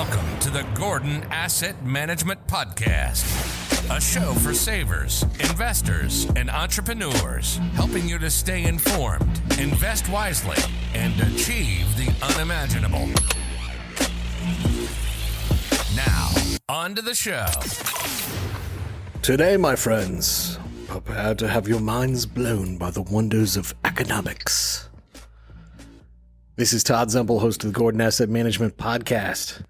Welcome to the Gordon Asset Management Podcast, a show for savers, investors, and entrepreneurs, helping you to stay informed, invest wisely, and achieve the unimaginable. Now, on to the show. Today, my friends, prepare to have your minds blown by the wonders of economics. This is Todd Zempel, host of the Gordon Asset Management Podcast.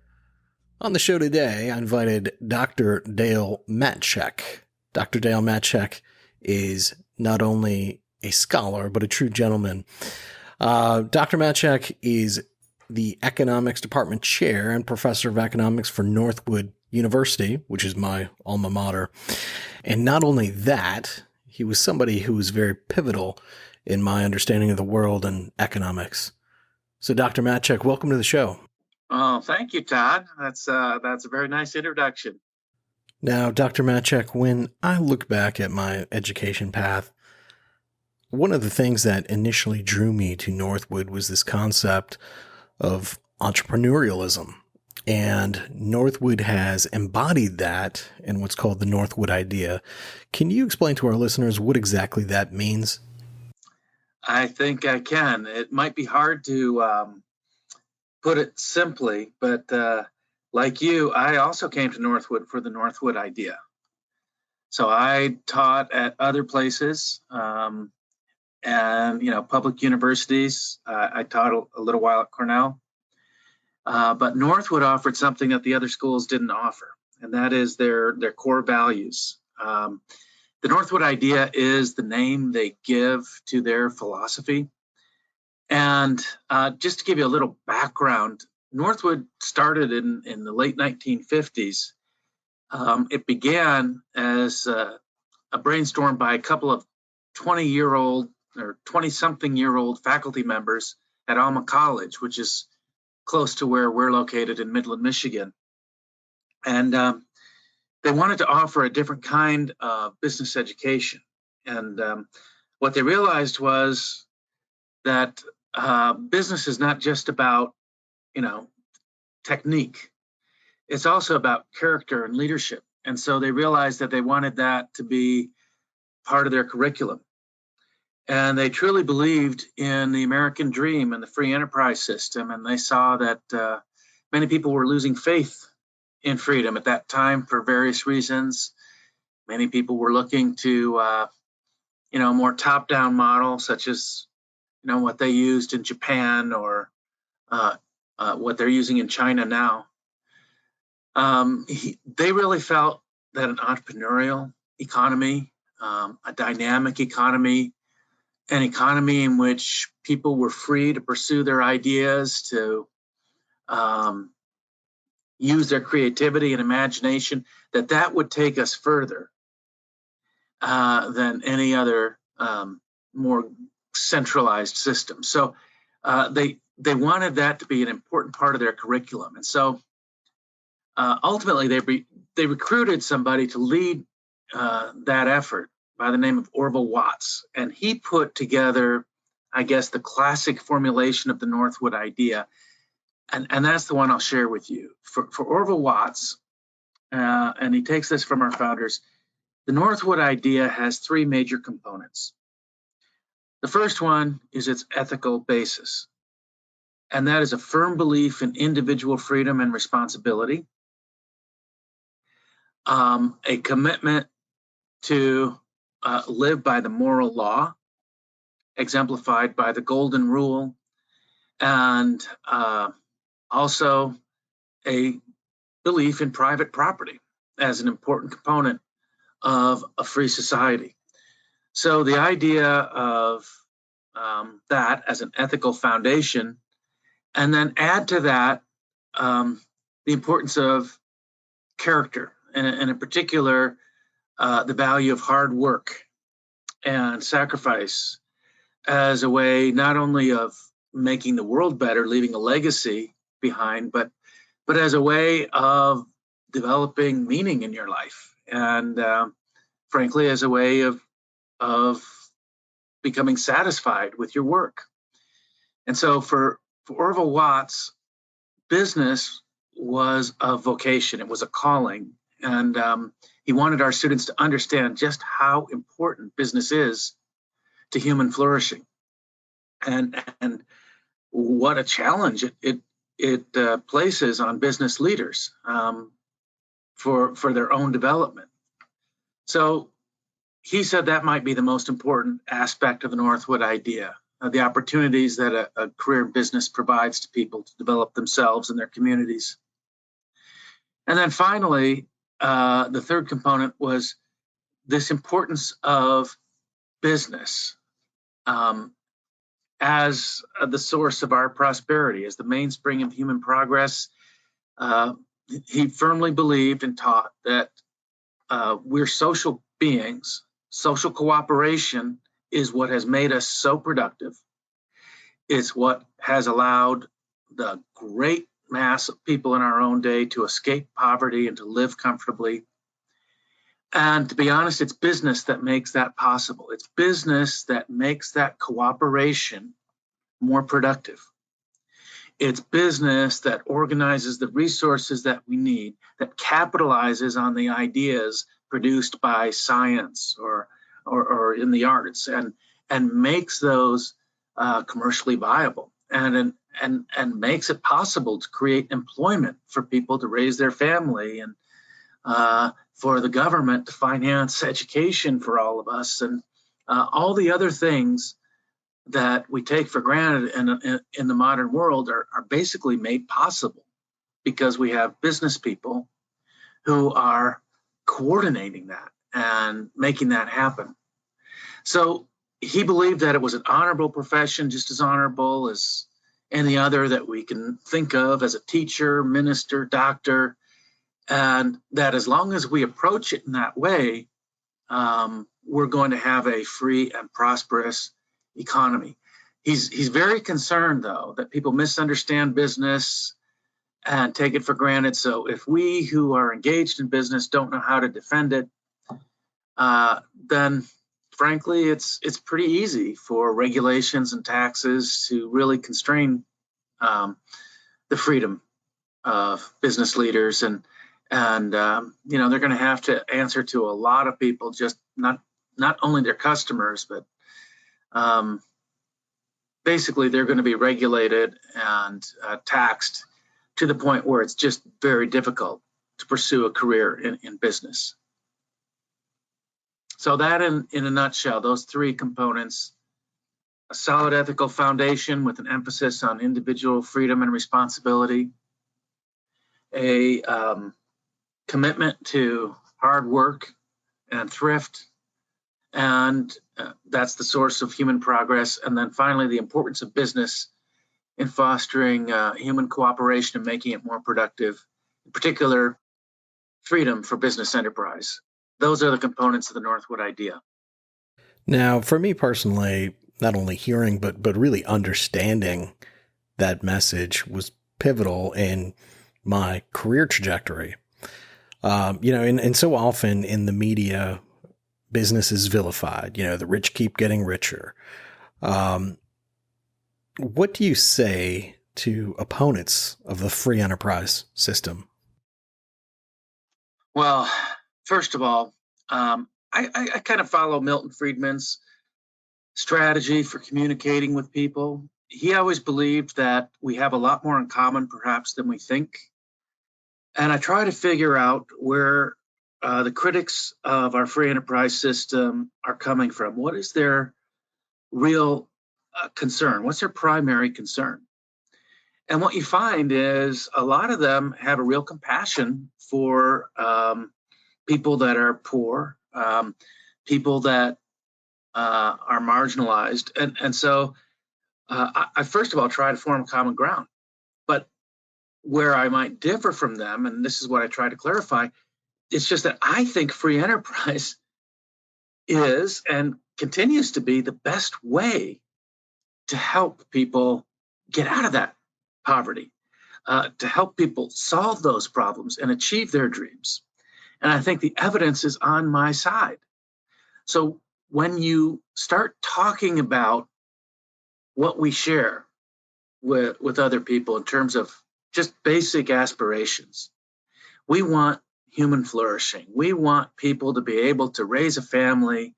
On the show today, I invited Dr. Dale Matcheck. Dr. Dale Matcheck is not only a scholar, but a true gentleman. Dr. Matcheck is the Economics Department Chair and Professor of Economics for Northwood University, which is my alma mater. And not only that, he was somebody who was very pivotal in my understanding of the world and economics. So, Dr. Matcheck, welcome to the show. Oh, thank you, Todd. That's a very nice introduction. Now, Dr. Matcheck, when I look back at my education path, one of the things that initially drew me to Northwood was this concept of entrepreneurialism. And Northwood has embodied that in what's called the Northwood Idea. Can you explain to our listeners what exactly that means? I think I can. It might be hard to put it simply, but like you, I also came to Northwood for the Northwood Idea. So I taught at other places and, public universities. I taught a little while at Cornell. But Northwood offered something that the other schools didn't offer, and that is their core values. The Northwood Idea is the name they give to their philosophy. And just to give you a little background, Northwood started in the late 1950s. It began as a brainstorm by a couple of 20-year-old or 20-something-year-old faculty members at Alma College, which is close to where we're located in Midland, Michigan. And they wanted to offer a different kind of business education. And what they realized was that business is not just about, technique. It's also about character and leadership. And so they realized that they wanted that to be part of their curriculum. And they truly believed in the American dream and the free enterprise system. And they saw that many people were losing faith in freedom at that time for various reasons. Many people were looking to, a more top-down model, such as, what they used in Japan or what they're using in China now. They really felt that an entrepreneurial economy, a dynamic economy, an economy in which people were free to pursue their ideas, to use their creativity and imagination, that would take us further than any other more centralized system. So they wanted that to be an important part of their curriculum. And so ultimately they recruited somebody to lead that effort by the name of Orville Watts. And he put together, I guess, the classic formulation of the Northwood Idea. And that's the one I'll share with you. For Orville Watts, and he takes this from our founders, the Northwood Idea has three major components. The first one is its ethical basis, and that is a firm belief in individual freedom and responsibility, a commitment to live by the moral law, exemplified by the Golden Rule, and also a belief in private property as an important component of a free society. So the idea of that as an ethical foundation, and then add to that the importance of character, and in particular, the value of hard work and sacrifice as a way not only of making the world better, leaving a legacy behind, but as a way of developing meaning in your life, and frankly, as a way of becoming satisfied with your work. And so for Orville Watts, business was a vocation. It was a calling. And he wanted our students to understand just how important business is to human flourishing, and what a challenge it places on business leaders for their own development. So he said that might be the most important aspect of the Northwood Idea, the opportunities that a career business provides to people to develop themselves and their communities. And then finally, the third component was this importance of business as the source of our prosperity, as the mainspring of human progress. He firmly believed and taught that we're social beings. Social cooperation is what has made us so productive. It's what has allowed the great mass of people in our own day to escape poverty and to live comfortably. And to be honest, it's business that makes that possible. It's business that makes that cooperation more productive. It's business that organizes the resources that we need, that capitalizes on the ideas produced by science or in the arts, and makes those commercially viable, and makes it possible to create employment for people to raise their family, and for the government to finance education for all of us, and all the other things that we take for granted in the modern world are basically made possible because we have business people who are coordinating that and making that happen. So he believed that it was an honorable profession, just as honorable as any other that we can think of, as a teacher, minister, doctor, and that as long as we approach it in that way, we're going to have a free and prosperous economy. He's very concerned, though, that people misunderstand business and take it for granted. So if we who are engaged in business don't know how to defend it, then frankly, it's pretty easy for regulations and taxes to really constrain the freedom of business leaders, and they're going to have to answer to a lot of people, just not only their customers, but basically they're going to be regulated and taxed to the point where it's just very difficult to pursue a career in business. So that in a nutshell, those three components: a solid ethical foundation with an emphasis on individual freedom and responsibility, a commitment to hard work and thrift, and that's the source of human progress. And then finally, the importance of business in fostering human cooperation and making it more productive, in particular, freedom for business enterprise. Those are the components of the Northwood Idea. Now, for me personally, not only hearing, but really understanding that message was pivotal in my career trajectory. And so often in the media, business is vilified. The rich keep getting richer. What do you say to opponents of the free enterprise system? Well, first of all, I kind of follow Milton Friedman's strategy for communicating with people. He always believed that we have a lot more in common, perhaps, than we think. And I try to figure out where the critics of our free enterprise system are coming from. What is their real concern? What's their primary concern? And what you find is a lot of them have a real compassion for people that are poor, people that are marginalized. And so I first of all try to form common ground. But where I might differ from them, and this is what I try to clarify, it's just that I think free enterprise is and continues to be the best way to help people get out of that poverty, to help people solve those problems and achieve their dreams. And I think the evidence is on my side. So when you start talking about what we share with other people in terms of just basic aspirations. We want human flourishing. We want people to be able to raise a family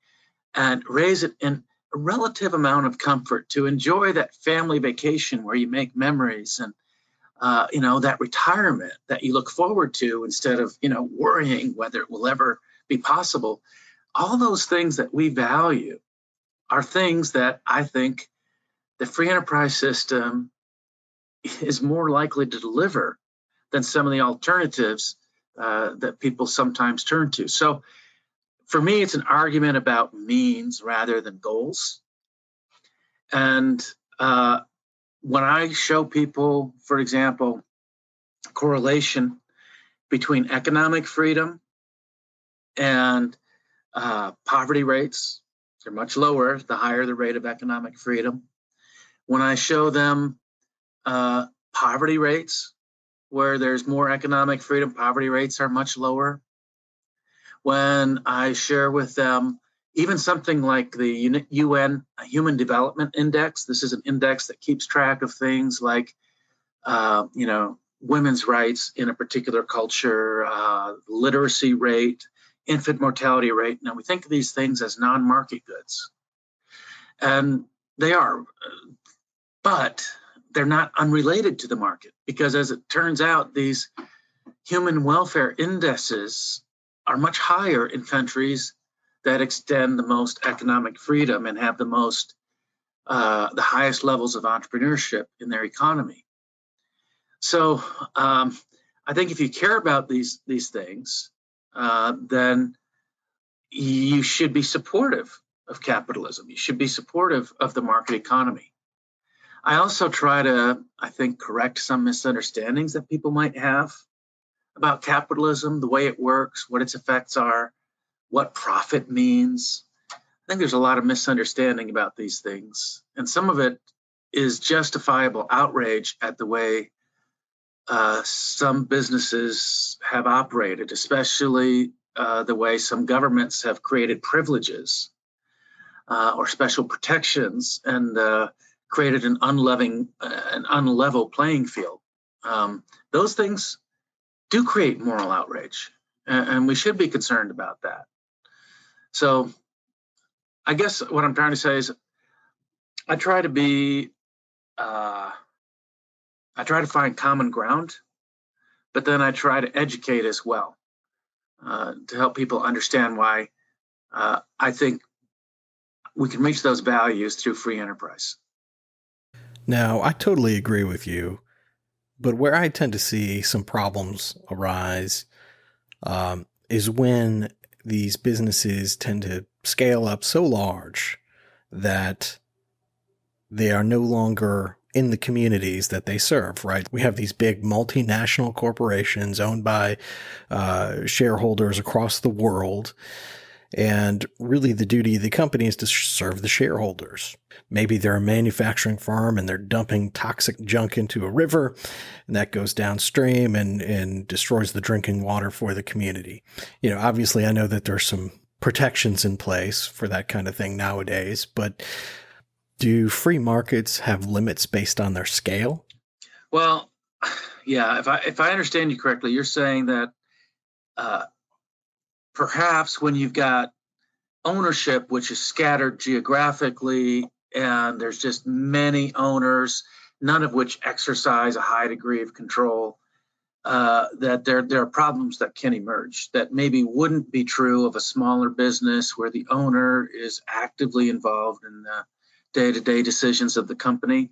and raise it in a relative amount of comfort, to enjoy that family vacation where you make memories, and that retirement that you look forward to instead of worrying whether it will ever be possible. All those things that we value are things that I think the free enterprise system is more likely to deliver than some of the alternatives that people sometimes turn to. So for me, it's an argument about means rather than goals. And when I show people, for example, correlation between economic freedom and poverty rates, they're much lower the higher the rate of economic freedom. When I show them poverty rates, where there's more economic freedom, poverty rates are much lower. When I share with them even something like the UN Human Development Index, this is an index that keeps track of things like, women's rights in a particular culture, literacy rate, infant mortality rate. Now, we think of these things as non-market goods, and they are, but they're not unrelated to the market, because as it turns out, these human welfare indices are much higher in countries that extend the most economic freedom and have the highest levels of entrepreneurship in their economy. So I think if you care about these things, then you should be supportive of capitalism. You should be supportive of the market economy. I also try to, I think, correct some misunderstandings that people might have about capitalism, the way it works, what its effects are, what profit means. I think there's a lot of misunderstanding about these things, and some of it is justifiable outrage at the way some businesses have operated, especially the way some governments have created privileges or special protections and created an unlevel playing field. Those things do create moral outrage, and we should be concerned about that. So I guess what I'm trying to say is I try to find common ground, but then I try to educate as well to help people understand why I think we can reach those values through free enterprise. Now, I totally agree with you, but where I tend to see some problems arise is when these businesses tend to scale up so large that they are no longer in the communities that they serve, right? We have these big multinational corporations owned by shareholders across the world. And really the duty of the company is to serve the shareholders. Maybe they're a manufacturing firm and they're dumping toxic junk into a river, and that goes downstream and destroys the drinking water for the community. Obviously I know that there's some protections in place for that kind of thing nowadays, but do free markets have limits based on their scale? Well, yeah, if I understand you correctly, you're saying that perhaps when you've got ownership which is scattered geographically and there's just many owners, none of which exercise a high degree of control, that there are problems that can emerge that maybe wouldn't be true of a smaller business where the owner is actively involved in the day-to-day decisions of the company.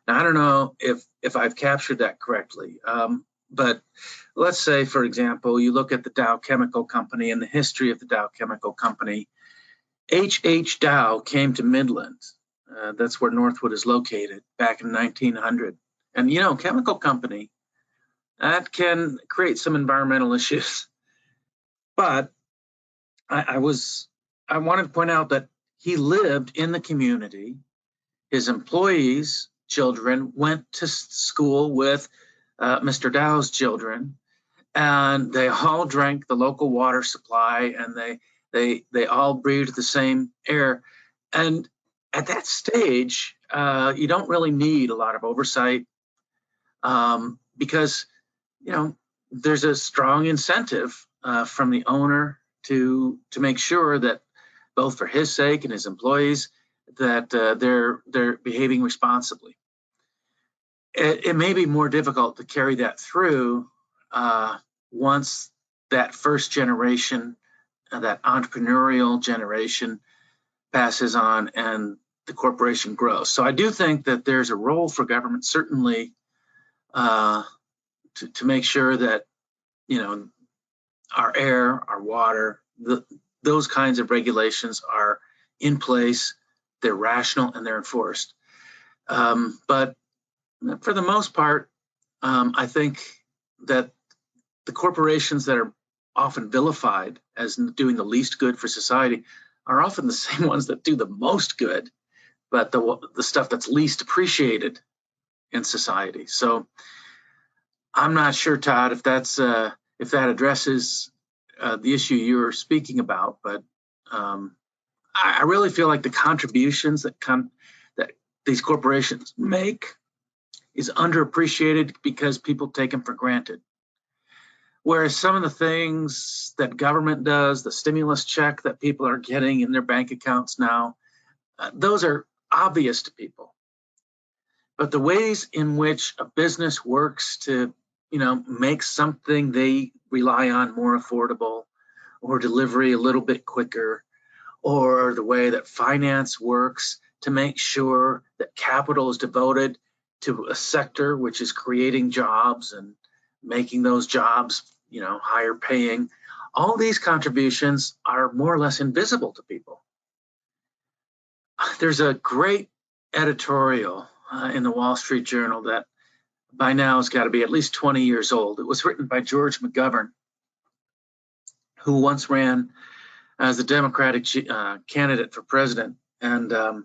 Now, I don't know if I've captured that correctly, but let's say, for example, you look at the Dow Chemical Company and the history of the Dow Chemical Company. H.H. Dow came to Midland. That's where Northwood is located, back in 1900. And, chemical company, that can create some environmental issues. But I wanted to point out that he lived in the community. His employees' children went to school with Mr. Dow's children, and they all drank the local water supply, and they all breathed the same air. And at that stage, you don't really need a lot of oversight. because, there's a strong incentive from the owner to make sure that both for his sake and his employees that they're behaving responsibly. It may be more difficult to carry that through once that first generation, that entrepreneurial generation, passes on and the corporation grows. So I do think that there's a role for government, certainly, to make sure that our air, our water, those kinds of regulations are in place, they're rational, and they're enforced. But for the most part, I think that the corporations that are often vilified as doing the least good for society are often the same ones that do the most good, but the stuff that's least appreciated in society. So I'm not sure, Todd, if that addresses the issue you're speaking about, but I really feel like the contributions that these corporations make is underappreciated because people take them for granted. Whereas some of the things that government does, the stimulus check that people are getting in their bank accounts now, those are obvious to people. But the ways in which a business works to, make something they rely on more affordable, or delivery a little bit quicker, or the way that finance works to make sure that capital is devoted to a sector which is creating jobs and making those jobs, higher paying. All these contributions are more or less invisible to people. There's a great editorial in the Wall Street Journal that by now has got to be at least 20 years old. It was written by George McGovern, who once ran as the Democratic candidate for president. And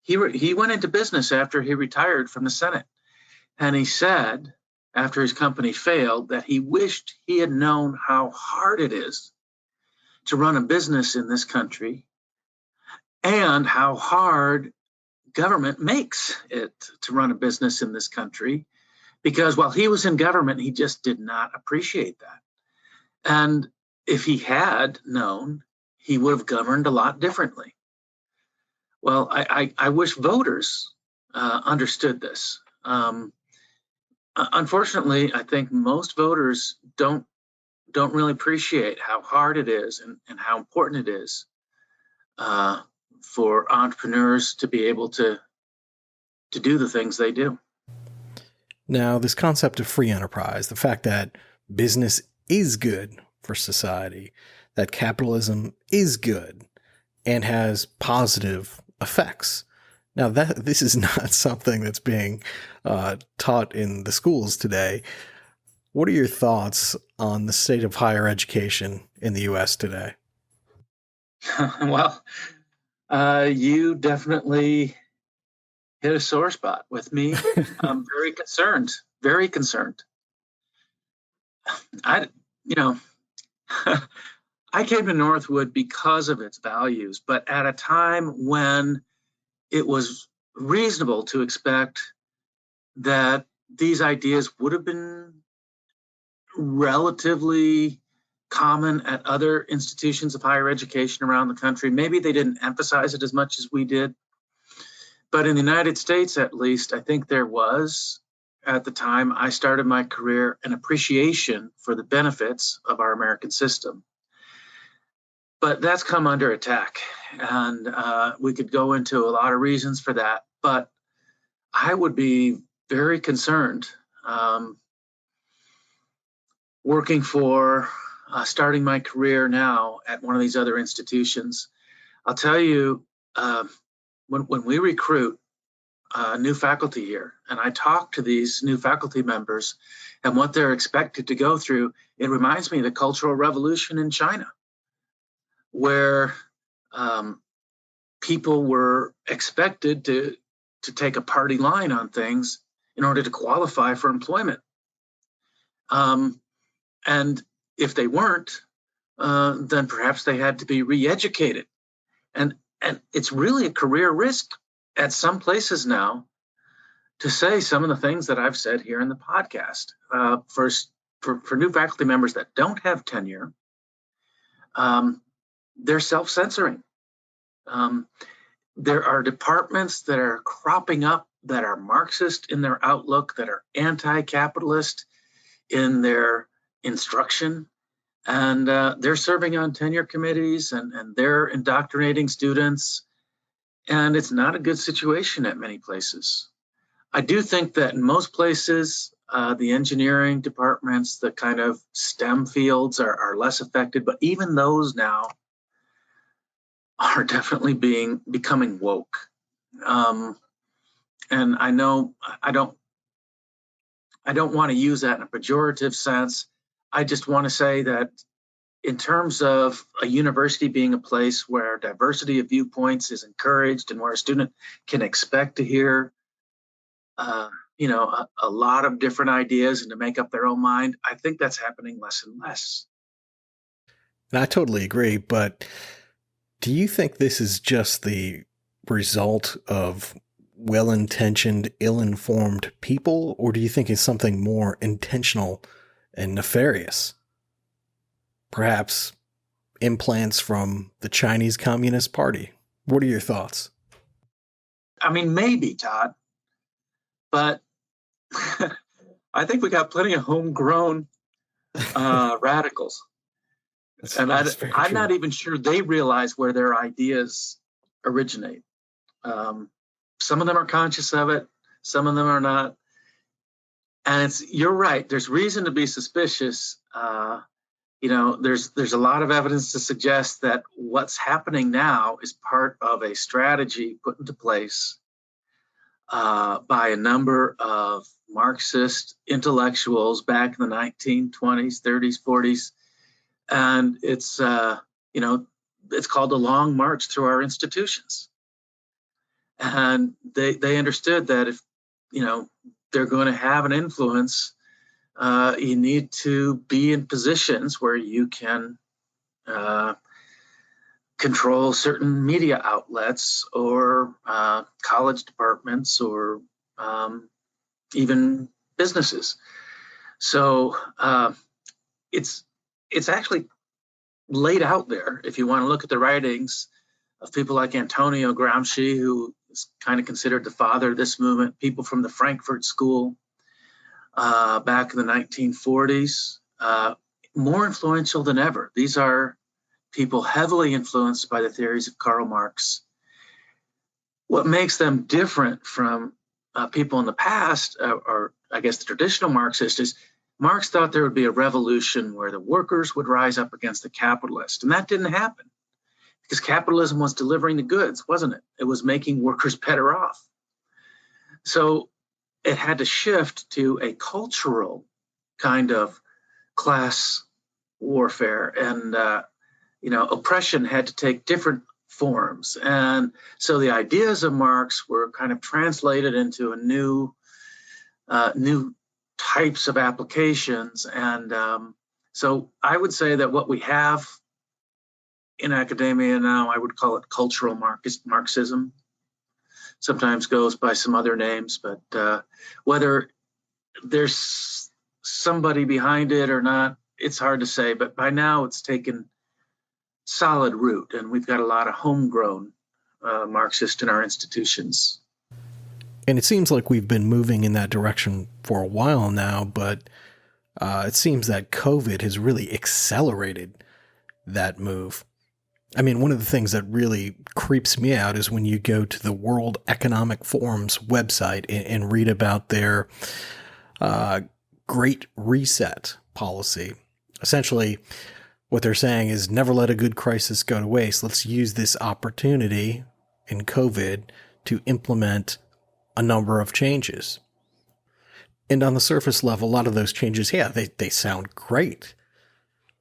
he went into business after he retired from the Senate. And he said, after his company failed, that he wished he had known how hard it is to run a business in this country and how hard government makes it to run a business in this country, because while he was in government, he just did not appreciate that. And if he had known, he would have governed a lot differently. Well, I wish voters understood this. Unfortunately, I think most voters don't really appreciate how hard it is and how important it is for entrepreneurs to be able to do the things they do. Now, this concept of free enterprise, the fact that business is good for society, that capitalism is good and has positive effects. Now, this is not something that's being taught in the schools today. What are your thoughts on the state of higher education in the U.S. today? Well, you definitely hit a sore spot with me. I'm very concerned. Very concerned. I came to Northwood because of its values, but at a time when it was reasonable to expect that these ideas would have been relatively common at other institutions of higher education around the country. Maybe they didn't emphasize it as much as we did. But in the United States, at least, I think there was, at the time I started my career, an appreciation for the benefits of our American system. But that's come under attack, and we could go into a lot of reasons for that. But I would be very concerned working for, starting my career now at one of these other institutions. I'll tell you, when we recruit new faculty here, and I talk to these new faculty members and what they're expected to go through, it reminds me of the Cultural Revolution in China, where people were expected to take a party line on things in order to qualify for employment. And if they weren't, then perhaps they had to be re-educated. And it's really a career risk at some places now to say some of the things that I've said here in the podcast. First, for new faculty members that don't have tenure, they're self-censoring. There are departments that are cropping up that are Marxist in their outlook, that are anti-capitalist in their instruction, and they're serving on tenure committees and they're indoctrinating students, and it's not a good situation at many places. I do think that in most places, the engineering departments, the kind of STEM fields are less affected, but even those now are definitely becoming woke. And I know I don't want to use that in a pejorative sense. I just want to say that in terms of a university being a place where diversity of viewpoints is encouraged and where a student can expect to hear a lot of different ideas and to make up their own mind, I think that's happening less and less. And I totally agree, but do you think this is just the result of well-intentioned, ill-informed people, or do you think it's something more intentional and nefarious? Perhaps implants from the Chinese Communist Party. What are your thoughts? I mean, maybe, Todd, but I think we got plenty of homegrown radicals. I'm not even sure they realize where their ideas originate. Some of them are conscious of it. Some of them are not. And you're right. There's reason to be suspicious. There's a lot of evidence to suggest that what's happening now is part of a strategy put into place by a number of Marxist intellectuals back in the 1920s, 30s, 40s. And it's called the Long March through our institutions. And they understood that if, they're going to have an influence, you need to be in positions where you can control certain media outlets or college departments or even businesses. So it's actually laid out there. If you want to look at the writings of people like Antonio Gramsci, who is kind of considered the father of this movement, people from the Frankfurt School back in the 1940s, more influential than ever. These are people heavily influenced by the theories of Karl Marx. What makes them different from people in the past, or I guess the traditional Marxist, is Marx thought there would be a revolution where the workers would rise up against the capitalists. And that didn't happen because capitalism was delivering the goods, wasn't it? It was making workers better off. So it had to shift to a cultural kind of class warfare, and oppression had to take different forms. And so the ideas of Marx were kind of translated into a new types of applications. And so I would say that what we have in academia now, I would call it cultural Marxism. Sometimes goes by some other names, but whether there's somebody behind it or not, it's hard to say. But by now it's taken solid root, and we've got a lot of homegrown Marxists in our institutions. And it seems like we've been moving in that direction for a while now, but it seems that COVID has really accelerated that move. I mean, one of the things that really creeps me out is when you go to the World Economic Forum's website and read about their Great Reset policy. Essentially, what they're saying is never let a good crisis go to waste. Let's use this opportunity in COVID to implement a number of changes. And on the surface level, a lot of those changes, they sound great.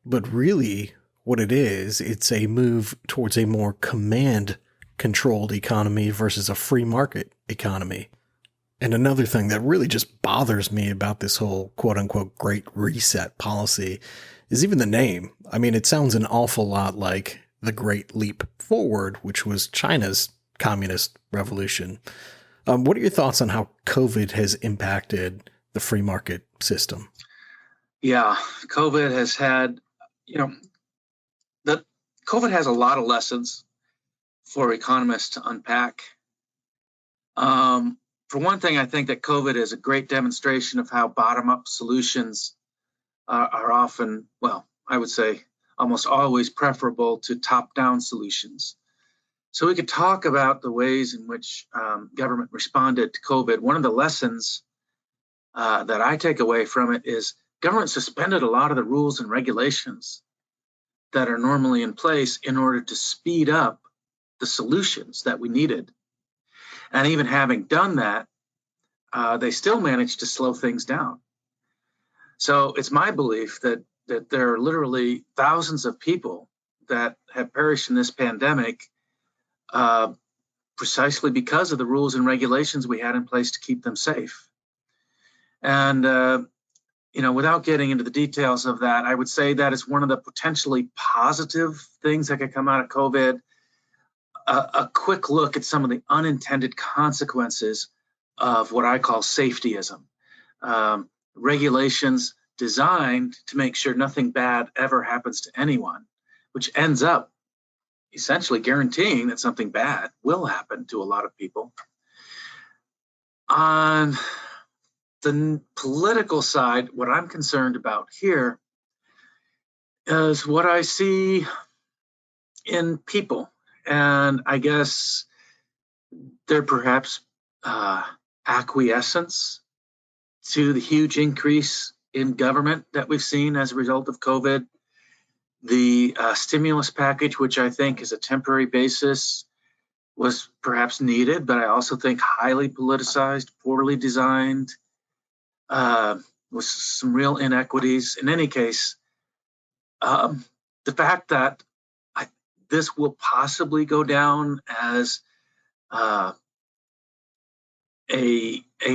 But really, what it is, it's a move towards a more command-controlled economy versus a free market economy. And another thing that really just bothers me about this whole quote-unquote Great Reset policy is even the name. I mean, it sounds an awful lot like the Great Leap Forward, which was China's communist revolution. What are your thoughts on how COVID has impacted the free market system? Yeah, COVID has had, COVID has a lot of lessons for economists to unpack. For one thing, I think that COVID is a great demonstration of how bottom-up solutions are often, well, I would say almost always preferable to top-down solutions. So we could talk about the ways in which government responded to COVID. One of the lessons that I take away from it is government suspended a lot of the rules and regulations that are normally in place in order to speed up the solutions that we needed. And even having done that, they still managed to slow things down. So it's my belief that there are literally thousands of people that have perished in this pandemic precisely because of the rules and regulations we had in place to keep them safe. And, without getting into the details of that, I would say that is one of the potentially positive things that could come out of COVID. A quick look at some of the unintended consequences of what I call safetyism. Regulations designed to make sure nothing bad ever happens to anyone, which ends up essentially guaranteeing that something bad will happen to a lot of people. On the political side, what I'm concerned about here is what I see in people. And I guess they're perhaps acquiescence to the huge increase in government that we've seen as a result of COVID. The stimulus package, which I think is a temporary basis, was perhaps needed, but I also think highly politicized, poorly designed, with some real inequities. In any case, the fact that this will possibly go down as a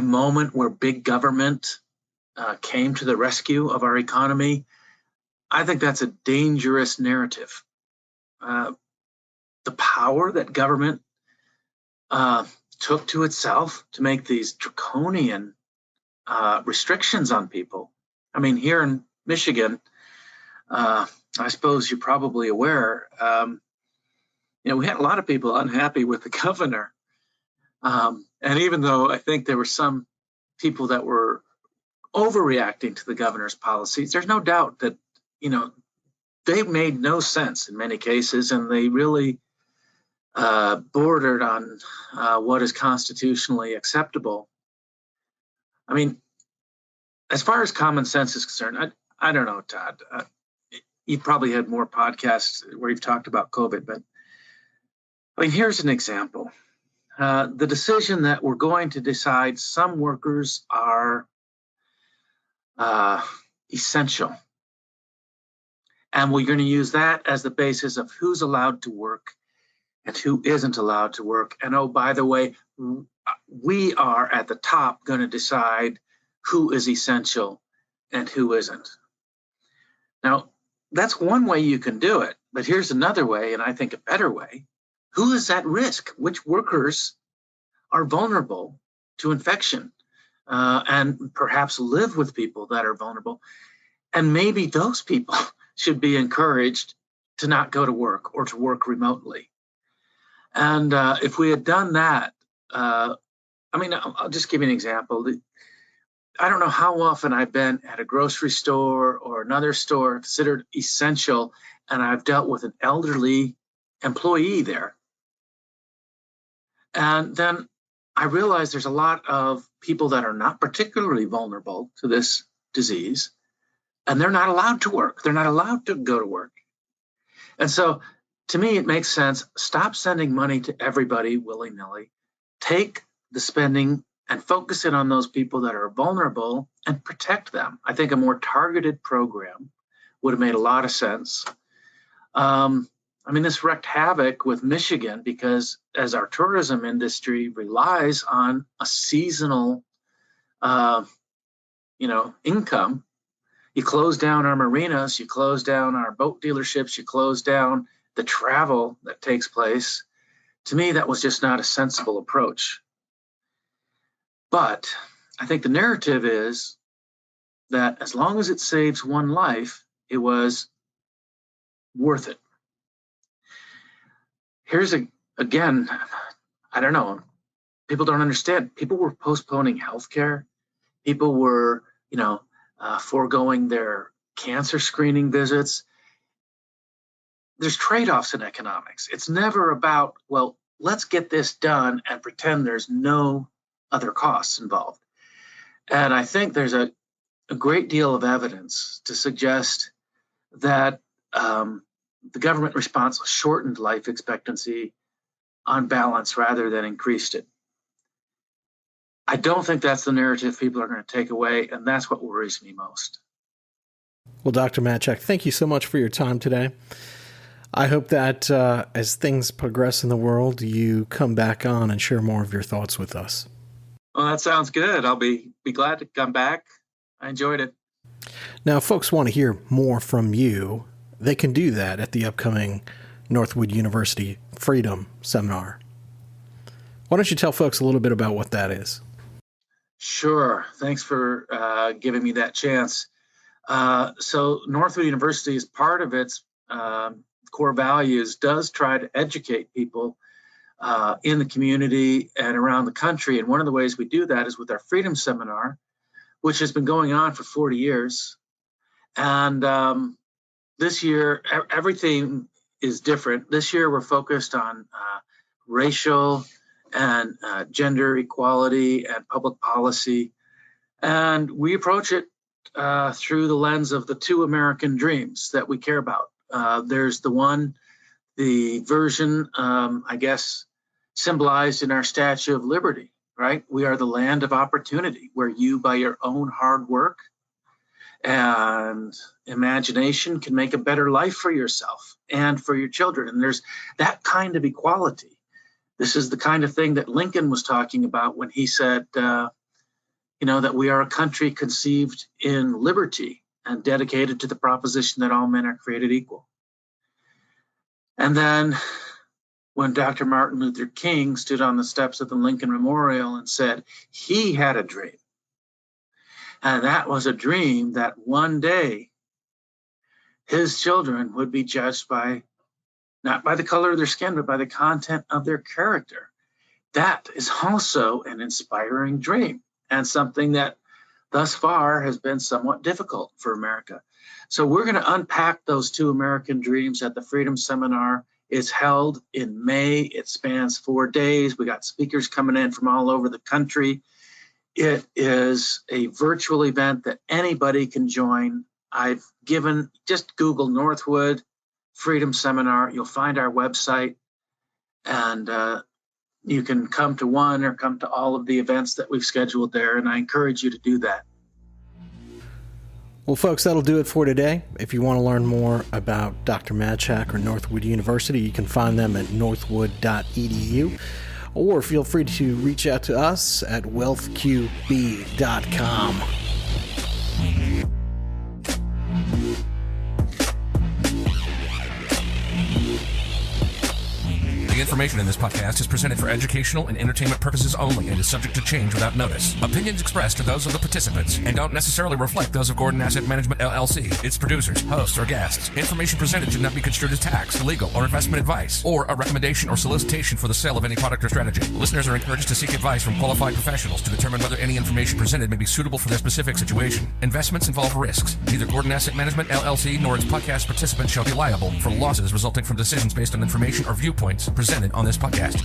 moment where big government came to the rescue of our economy, I think that's a dangerous narrative. The power that government took to itself to make these draconian restrictions on people. I mean, here in Michigan, I suppose you're probably aware, we had a lot of people unhappy with the governor. And even though I think there were some people that were overreacting to the governor's policies, there's no doubt that, they made no sense in many cases, and they really bordered on what is constitutionally acceptable. I mean, as far as common sense is concerned, I don't know, Todd. You've probably had more podcasts where you've talked about COVID, but I mean, here's an example. The decision that we're going to decide some workers are essential. And we're going to use that as the basis of who's allowed to work and who isn't allowed to work. And oh, by the way, we are at the top going to decide who is essential and who isn't. Now, that's one way you can do it, but here's another way, and I think a better way. Who is at risk? Which workers are vulnerable to infection and perhaps live with people that are vulnerable? And maybe those people should be encouraged to not go to work or to work remotely. And if we had done that, I'll just give you an example. I don't know how often I've been at a grocery store or another store considered essential, and I've dealt with an elderly employee there. And then I realized there's a lot of people that are not particularly vulnerable to this disease, and they're not allowed to work. They're not allowed to go to work. And so to me, it makes sense. Stop sending money to everybody willy-nilly. Take the spending and focus it on those people that are vulnerable and protect them. I think a more targeted program would have made a lot of sense. This wreaked havoc with Michigan because as our tourism industry relies on a seasonal, income, you close down our marinas, you close down our boat dealerships, you close down the travel that takes place. To me, that was just not a sensible approach. But I think the narrative is that as long as it saves one life, it was worth it. Again, I don't know. People don't understand. People were postponing healthcare. People were, foregoing their cancer screening visits. There's trade-offs in economics. It's never about, well, let's get this done and pretend there's no other costs involved. And I think there's a great deal of evidence to suggest that the government response shortened life expectancy on balance rather than increased it. I don't think that's the narrative people are going to take away, and that's what worries me most. Well, Dr. Matcheck, thank you so much for your time today. I hope that as things progress in the world, you come back on and share more of your thoughts with us. Well, that sounds good. I'll be glad to come back. I enjoyed it. Now, if folks want to hear more from you, they can do that at the upcoming Northwood University Freedom Seminar. Why don't you tell folks a little bit about what that is? Sure. Thanks for giving me that chance. So Northwood University, as part of its core values, does try to educate people in the community and around the country. And one of the ways we do that is with our Freedom Seminar, which has been going on for 40 years. And this year, everything is different. This year, we're focused on racial and gender equality and public policy. And we approach it through the lens of the two American dreams that we care about. There's the version, I guess, symbolized in our Statue of Liberty, right? We are the land of opportunity, where you, by your own hard work and imagination, can make a better life for yourself and for your children. And there's that kind of equality. This is the kind of thing that Lincoln was talking about when he said, that we are a country conceived in liberty and dedicated to the proposition that all men are created equal. And then when Dr. Martin Luther King stood on the steps of the Lincoln Memorial and said he had a dream, and that was a dream that one day his children would be judged by, not by the color of their skin, but by the content of their character. That is also an inspiring dream, and something that thus far has been somewhat difficult for America. So we're going to unpack those two American dreams at the Freedom Seminar. It's held in May. It spans 4 days. We got speakers coming in from all over the country. It is a virtual event that anybody can join. Just Google Northwood Freedom Seminar. You'll find our website, and you can come to one or come to all of the events that we've scheduled there, and I encourage you to do that. Well, folks, that'll do it for today. If you want to learn more about Dr. Matcheck or Northwood University, you can find them at Northwood.edu, or feel free to reach out to us at wealthqb.com. The information in this podcast is presented for educational and entertainment purposes only and is subject to change without notice. Opinions expressed are those of the participants and don't necessarily reflect those of Gordon Asset Management, LLC, its producers, hosts, or guests. Information presented should not be construed as tax, legal, or investment advice, or a recommendation or solicitation for the sale of any product or strategy. Listeners are encouraged to seek advice from qualified professionals to determine whether any information presented may be suitable for their specific situation. Investments involve risks. Neither Gordon Asset Management, LLC, nor its podcast participants shall be liable for losses resulting from decisions based on information or viewpoints presented on this podcast.